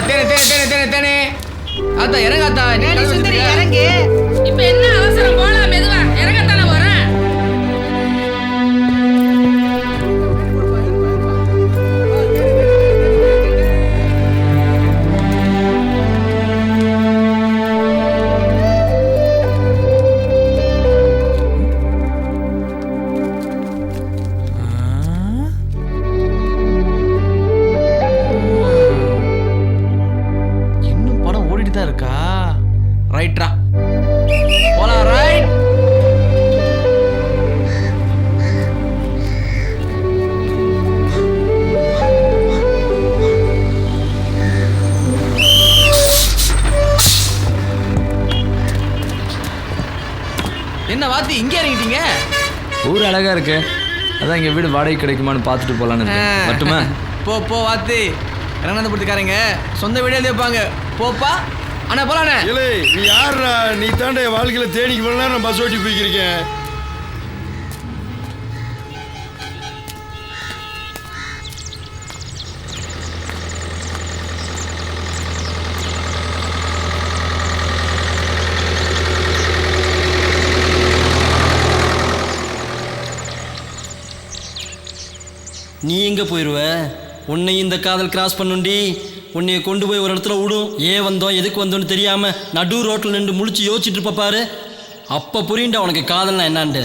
தேனே தேனே தேனே தேனே தேனே அத்தா இறங்காத்தா சுந்தரி இறங்கு. இப்ப என்ன அவசரம்? போலாம் மெதுவா. இறங்கத்தானே போறேன். இன்னும் படம் ஓடிட்டு தான் இருக்கா? ரைட்ரா போலாம். ரைட். என்ன வாத்தி இங்கே இறங்கிட்டீங்க? ஊர் அழகா இருக்கு, அதான் இங்க வீடு வாடகை கிடைக்குமான்னு பார்த்துட்டு போலான்னு இருக்கேன். மட்டுமா? போ போ வாத்தி. ரங்கநாதபுரத்துக்காரங்க சொந்த வீடே வைப்பாங்க. போப்பா. அண்ணா போலாண்ணே. இல்லை நீ யாருடா? நீ தாண்டா என் வாழ்க்கையில் தேனிக்கு போனா நான் பஸ் ஓட்டி போய்க்கிருக்கேன். நீ எங்கே போயிடுவ? உன்னை இந்த காதல் கிராஸ் பண்ணுண்டி. உன்னைய கொண்டு போய் ஒரு இடத்துல விடும். ஏன் வந்தோம் எதுக்கு வந்தோன்னு தெரியாமல் நடு ரோட்டில் நின்று முழிச்சு யோசிச்சுட்டு இருப்ப பாரு. அப்போ புரியுண்டா உனக்கு காதல்னா என்னான்ட்டு.